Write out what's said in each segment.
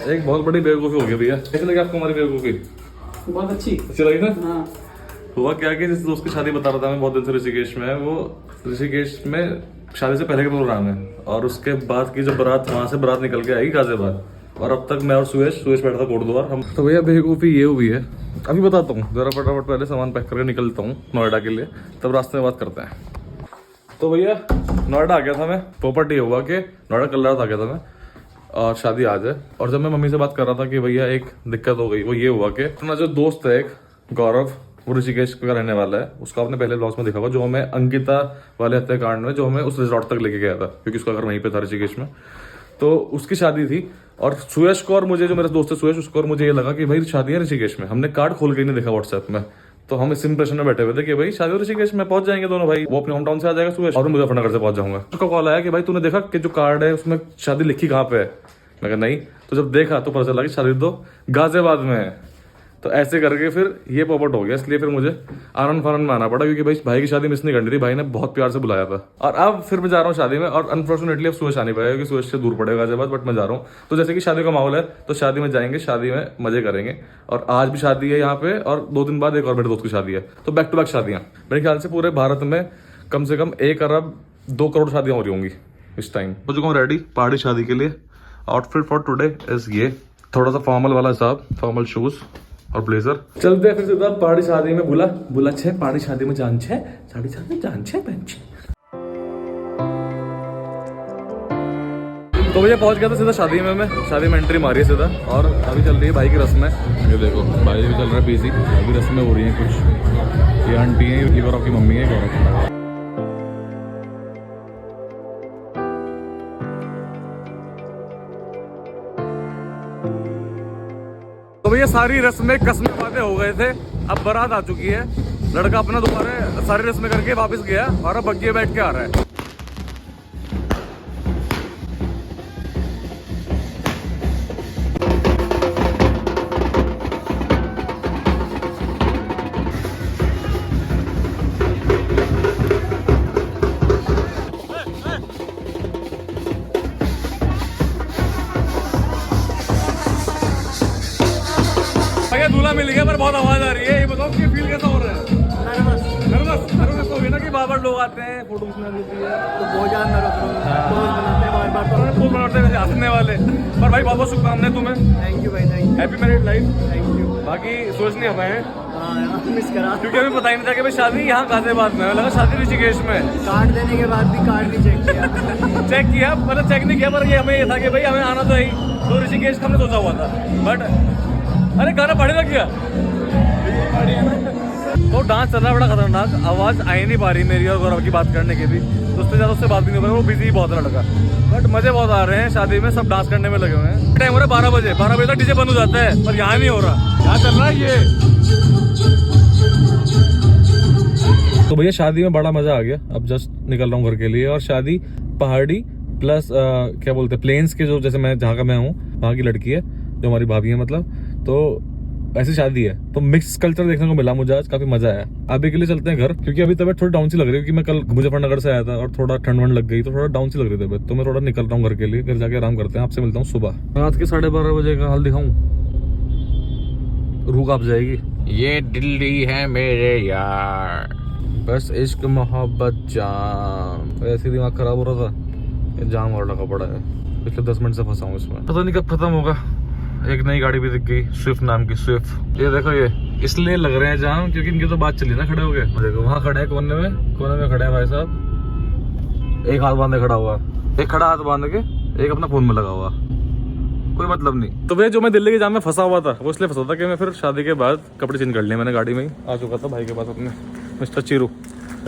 एक बहुत बड़ी बेवकूफ़ी हो गई भैया। कैसे लगी आपको हमारी बेवकूफ़ी? बहुत अच्छी लगी ना? हाँ। हुआ क्या कि जिस दोस्त की शादी बता रहा था मैं बहुत दिन से ऋषिकेश में है, वो ऋषिकेश में शादी से पहले का प्रोग्राम है और उसके बाद की जो बारात, वहां से बारात निकल के आएगी गाजियाबाद, और अब तक मैं और सुयश बैठा था कोटद्वार। हम तो भैया बेवकूफ़ी ये हुई है, अभी बताता हूँ जरा, फटाफट पहले सामान पैक करके निकलता हूँ नोएडा के लिए, तब रास्ते में बात करते हैं। तो भैया नोएडा आ गया था मैं, प्रॉपर्टी हुआ कि नोएडा कल रात आ गया था मैं, और शादी आज है। और जब मैं मम्मी से बात कर रहा था कि भैया एक दिक्कत हो गई, वो ये हुआ कि अपना जो दोस्त है एक गौरव, वो ऋषिकेश का रहने वाला है, उसको आपने पहले ब्लॉग्स में देखा होगा, जो हमें अंकिता वाले हत्याकांड में जो हमें उस रिजॉर्ट तक लेके गया था, क्योंकि उसका घर वहीं पे था ऋषिकेश में। तो उसकी शादी थी, और सुयश को और मुझे, जो मेरा दोस्त है सुयश, उसको और मुझे ये लगा कि भाई शादी है ऋषिकेश में। हमने कार्ड खोल के नहीं देखा व्हाट्सएप में, तो हम इस इंप्रेशन में बैठे हुए थे कि भाई शादी ऋषिकेश में पहुंच जाएंगे दोनों भाई, वो अपने होम टाउन से आ जाएगा सुयश, और मैं मुजफ्फरनगर से पहुंच जाऊंगा। उसका कॉल आया कि भाई तूने देखा कि जो कार्ड है उसमें शादी लिखी कहाँ पे है? मैं कहा नहीं। तो जब देखा तो पता चला कि शादी तो गाजियाबाद में है। तो ऐसे करके फिर ये पॉपट हो गया, इसलिए फिर मुझे आनंद फानंद में आना पड़ा, क्योंकि भाई की शादी मिस नहीं करनी थी, भाई ने बहुत प्यार से बुलाया था। और अब फिर मैं जा रहा हूँ शादी में, और अनफॉर्चुनेटली अब सुयश आ नहीं पाएगा, क्योंकि सुयश से दूर पड़ेगा गाजियाबाद, बट मैं जा रहा हूँ। तो जैसे कि शादी का माहौल है, तो शादी में जाएंगे, शादी में मजे करेंगे। और आज भी शादी है यहाँ पे, और 2 दिन बाद एक और मेरे दोस्त की शादी है, तो बैक टू बैक शादियाँ। मेरे ख्याल से पूरे भारत में कम से कम 1 अरब 2 करोड़ शादियाँ हो रही होंगी इस टाइम। हो चुका हूँ रेडी पहाड़ी शादी के लिए। आउटफिट फॉर टुडे इज ये, थोड़ा सा फॉर्मल वाला हिसाब, फॉर्मल शूज और ब्लेजर। चलते हैं फिर सीधा पहाड़ी शादी में। बुला छे पहाड़ी शादी में जान छे, साड़ी शादी में जान छे बहन छे। तो भैया पहुंच गया था सीधा शादी में, मैं शादी में एंट्री मारी है सीधा, और अभी चल रही है भाई की रस्में। ये देखो भाई भी चल रहा है बिजी, अभी रस्में हो रही हैं कुछ। ये आंटी है, ये गौरव की मम्मी है, गौरव। तो भैया सारी रस्में कसमें वादे हो गए थे, अब बारात आ चुकी है। लड़का अपना दोबारा सारी रस्में करके वापस गया, और अब बग्गी बैठ के आ रहा है। दूल्हा मिल गया, पर बहुत आवाज आ रही है। ये बताओ कि फील कैसा हो रहा है? नर्वस हो गया ना, कि बार-बार लोग आते हैं, फोटो खींचना मिलती है, तो बहुत ज्यादा नर्वस बनाते हैं हंसने वाले। पर भाई बहुत बहुत शुभकामनाएं तुम्हें। थैंक यू भाई, thank you. Happy married life. Thank you. बाकी सोच नहीं हमें है, मिस करा, क्योंकि अभी पता ही नहीं था कि भाई शादी यहाँ गाजियाबाद में है, लगा शादी ऋषिकेश में। कार्ड देने के बाद भी कार्ड नहीं चेक किया। चेक किया, मतलब चेक नहीं किया, पर ये हमें ये था कि भाई हमें आना तो है ही, तो ऋषिकेश हमने सोचा हुआ था। बट अरे गाना पढ़ेगा क्या? तो डांस चल रहा है बड़ा खतरनाक, आवाज आ ही नहीं पा रही मेरी और गौरव की बात करने की भी, तो उससे ज्यादा उससे बात भी नहीं हो रही, वो बिजी बहुत है लड़का। बट मजे बहुत आ रहे हैं शादी में, सब डांस करने में लगे हुए हैं। टाइम हो रहा है 12 बजे, 12 बजे तक डीजे बंद हो जाता है, पर यहाँ नहीं हो रहा, यहाँ चल रहा है ये। तो भैया शादी में बड़ा मजा आ गया, अब जस्ट निकल रहा हूँ घर के लिए। और शादी पहाड़ी प्लस क्या बोलते हैं प्लेन्स के, जो जैसे मैं जहाँ का मैं हूँ वहाँ की लड़की है, जो हमारी भाभी है मतलब, तो ऐसी शादी है। तो मिक्स कल्चर देखने को मिला मुझे आज, काफी मजा आया। अभी के लिए चलते हैं घर, क्योंकि अभी तबीयत थोड़ी डाउन सी लग रही है, क्योंकि मैं कल मुजफ्फरनगर से आया था और थोड़ा ठंड वंड लग गई, तो थोड़ा डाउन सी लग रही तबीयत। तो मैं थोड़ा निकल रहा हूँ घर के लिए, घर जाके आराम करते हैं। आपसे मिलता हूँ सुबह। रात के 12:30 बजे का हाल दिखाऊं, रूह कांप जाएगी। ये दिल्ली है मेरे यार, बस इश्क मोहब्बत जाम। ऐसे दिमाग खराब हो रहा था, ये जाम और लगा पड़ा है। पिछले 10 मिनट से फंसा हूँ इसमें, पता नहीं कब खत्म होगा। एक नई गाड़ी भी दिख गई, स्विफ्ट नाम की, स्विफ्ट। ये देखो, ये इसलिए लग रहे हैं जाम क्योंकि इनकी तो बात चली ना खड़े हो गए। देखो वहाँ खड़े हैं कोने में खड़े हैं भाई साहब, एक हाथ बांधे खड़ा हुआ, एक खड़ा हाथ बांध के, एक अपना फोन में लगा हुआ, कोई मतलब नहीं। तो वे जो मैं दिल्ली के जाम में फंसा हुआ था, वो इसलिए फंसा था कि मैं फिर शादी के बाद कपड़े चेंज कर लिए मैंने, गाड़ी में ही आ चुका था भाई के पास अपने, मिस्टर चिरू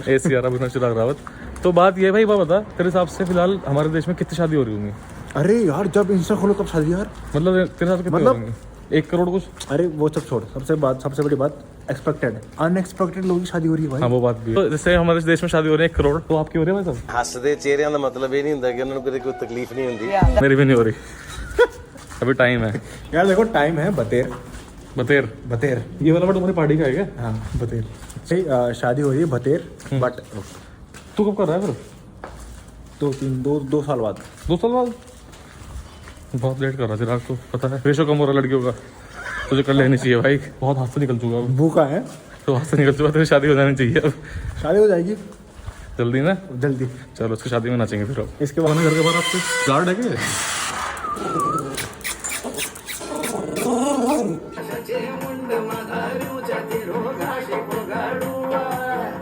ACR अभिनव चिराग रावत। तो बात ये भाई, बता तेरे हिसाब से फिलहाल हमारे देश में कितनी शादी हो रही होंगी? अरे यार जब इंस्टा खोलो तब शादी यार, मतलब तेरे हिसाब से कितनी होंगी? 1 करोड़ कुछ? अरे वो सब छोड़, सबसे बड़ी बात एक्सपेक्टेड, अनएक्सपेक्टेड लोगों की शादी हो रही है भाई। हाँ वो बात भी है। तो जैसे हमारे देश में शादी हो रही है 1 करोड़, तो आपकी हो रही है भाई साहब? हसदे चेहरिਆਂ ਦਾ मतलब ਇਹ ਨਹੀਂ ਹੁੰਦਾ ਕਿ ਉਹਨਾਂ ਨੂੰ ਕਦੇ ਕੋਈ तकलीफ नहीं ਹੁੰਦੀ। मेरी भी नहीं हो रही अभी टाइम है यार। देखो टाइम है, बतेर ये वाला तुम्हारी पार्टी का है क्या? हाँ बतेर सही। शादी हो रही है बतेर, बट तू कब कर रहा है फिर? 2 साल बाद। 2 साल बाद? बहुत लेट कर रहा चिराग तो पता है, रेशो कम हो रहा लड़कियों का, तुझे कर लेनी चाहिए भाई, बहुत हाथ से निकल चुका अब, भूखा है, तो हाथ से निकल चुका, तेरी शादी हो जानी चाहिए अब शादी हो जाएगी जल्दी ना। जल्दी। चलो उसकी शादी में नाचेंगे फिर अब। इसके बाद घर के बाहर आपके गार्ड है क्या?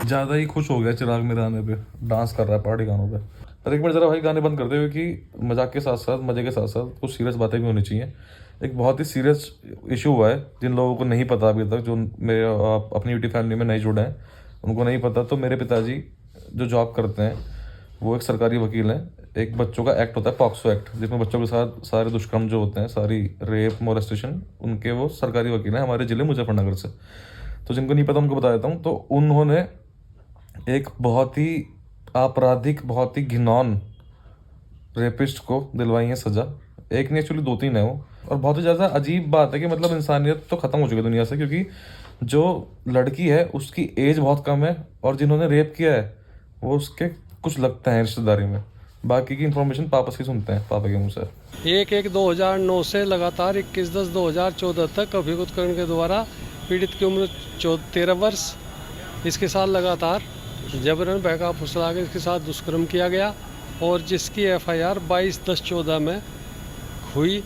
ज्यादा ही खुश हो गया चिराग मेरे आने पे, डांस कर रहा है पार्टी गानों पे। पर एक बार जरा भाई गाने बंद कर दे, क्योंकि मजाक के साथ साथ मजे के साथ साथ कुछ सीरियस बातें भी होनी चाहिए। एक बहुत ही सीरियस इशू हुआ है, जिन लोगों को नहीं पता अभी तक, जो मेरे अपनी यूटी फैमिली में नहीं जुड़े हैं, उनको नहीं पता। तो मेरे पिताजी जो जॉब करते हैं वो एक सरकारी वकील हैं। एक बच्चों का एक्ट होता है पॉक्सो एक्ट, जिसमें बच्चों के साथ सारे दुष्कर्म जो होते हैं, सारी रेप मोलेस्टेशन, उनके वो सरकारी वकील हैं हमारे जिले मुजफ्फरनगर से। तो जिनको नहीं पता उनको बता देता हूँ। तो उन्होंने एक बहुत ही आपराधिक, बहुत ही घिनौन रेपिस्ट को दिलवाई है सजा। एक नहीं, एक्चुअली 2-3 है वो। और बहुत ही ज़्यादा अजीब बात है कि मतलब इंसानियत तो ख़त्म हो चुकी है दुनिया से, क्योंकि जो लड़की है उसकी एज बहुत कम है और जिन्होंने रेप किया है वो उसके कुछ लगता है रिश्तेदारी में। बाकी की इन्फॉर्मेशन पापा से सुनते हैं, पापा के मुँह से। 1/1/2009 से लगातार 21/10/2014 तक अभियुक्त करण के द्वारा पीड़ित की उम्र 13 वर्ष, इसके साथ लगातार जबरन बहका फुसला के इसके साथ दुष्कर्म किया गया, और जिसकी FIR 22/10/14 में हुई।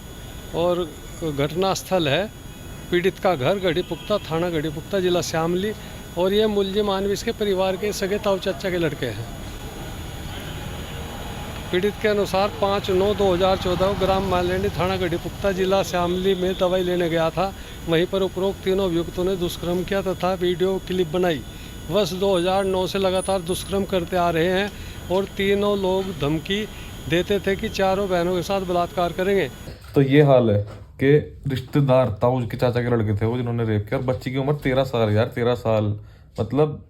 और घटना स्थल है पीड़ित का घर गढ़ीपुख्ता, थाना गढ़ीपुख्ता, जिला शामली। और ये मुलजिम मानवी इसके परिवार के सगे ताऊ चाचा के लड़के हैं। पीड़ित के अनुसार 5/9/2014 को ग्राम मालेंडी, थाना गढ़ीपुख्ता, जिला शामली में दवाई लेने गया था। वहीं पर उपरोक्त तीनों अभियुक्तों ने दुष्कर्म किया तथा वीडियो क्लिप बनाई। वर्ष 2009 से लगातार दुष्कर्म करते आ रहे हैं और तीनों लोग धमकी देते थे कि चारों बहनों के साथ बलात्कार करेंगे। तो ये हाल है कि रिश्तेदार ताऊ के चाचा के लड़के थे वो जिन्होंने रेप किया, और बच्ची की उम्र 13 साल यार, 13 साल। मतलब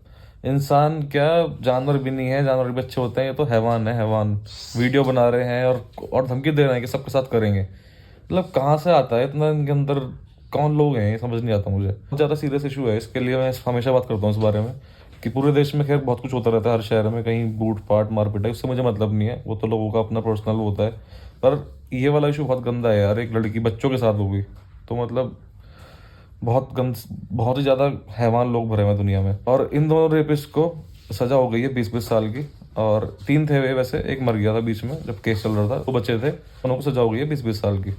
इंसान क्या, जानवर भी नहीं है, जानवर भी बच्चे होते हैं, ये तो हैवान है, हैवान। वीडियो बना रहे हैं और धमकी दे रहे हैं कि सबके साथ करेंगे। मतलब कहाँ से आता है इतना, इनके अंदर कौन लोग हैं, ये समझ नहीं आता मुझे। बहुत ज़्यादा सीरियस इशू है, इसके लिए मैं हमेशा बात करता हूँ इस बारे में कि पूरे देश में खैर बहुत कुछ होता रहता है, हर शहर में कहीं बूट पाट मार पिटाई, उससे मुझे मतलब नहीं है, वो तो लोगों का अपना पर्सनल होता है। पर ये वाला इशू बहुत गंदा है यार, एक लड़की बच्चों के साथ हो गई तो मतलब बहुत ही ज़्यादा हैवान लोग भरे हुए दुनिया में। और इन दोनों रेपिस्ट को सजा हो गई है 20-20 साल की, और 3 थे वे, वैसे एक मर गया था बीच में जब केस चल रहा था, 2 बच्चे थे, दोनों को सजा हो गई है 20-20 साल की।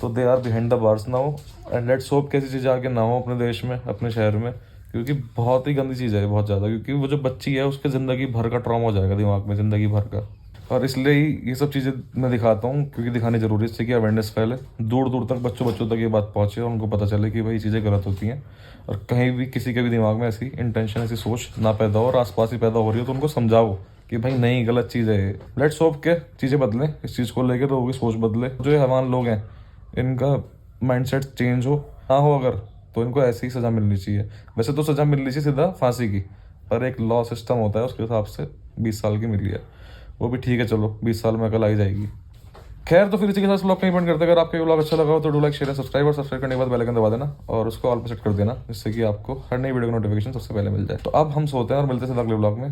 तो they are behind the bars now, and let's hope कैसी चीज़ आगे ना हो अपने देश में, अपने शहर में, क्योंकि बहुत ही गंदी चीज़ है, बहुत ज़्यादा। क्योंकि वो जो बच्ची है उसके ज़िंदगी भर का ट्रॉमा हो जाएगा दिमाग में, ज़िंदगी भर का। और इसलिए ही ये सब चीज़ें मैं दिखाता हूँ, क्योंकि दिखानी ज़रूरी है, इससे कि अवेयरनेस फैले, दूर दूर तक बच्चों तक ये बात पहुँचे और उनको पता चले कि भाई चीज़ें गलत होती हैं, और कहीं भी किसी के भी दिमाग में ऐसी इंटेंशन, ऐसी सोच ना पैदा हो, और आसपास ही पैदा हो रही हो तो उनको समझाओ कि भाई नहीं, गलत चीज़ है। लेट्स होप के चीज़ें बदलें, इस चीज़ को लेकर लोगों की सोच बदले। जो ये हैवान लोग हैं इनका माइंडसेट चेंज हो ना हो अगर, तो इनको ऐसी ही सज़ा मिलनी चाहिए। वैसे तो सज़ा मिलनी चाहिए सीधा फांसी की, पर एक लॉ सिस्टम होता है उसके हिसाब से 20 साल की मिली है, वो भी ठीक है, चलो 20 साल में अकल आई जाएगी। खैर, तो फिर इसी के साथ ब्लॉग कहीं बंद करते हैं। अगर आपको ये ब्लॉग अच्छा लगा हो तो डू लाइक, शेयर, सब्सक्राइब, और सब्सक्राइब करने के बाद बेल आइकन दबा देना और उसको ऑल पे सेट कर देना, जिससे कि आपको हर नई वीडियो का नोटिफिकेशन सबसे पहले मिल जाए। तो अब हम सोते हैं और मिलते हैं अगले ब्लॉग में,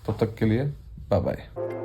तब तक के लिए बाय बाय।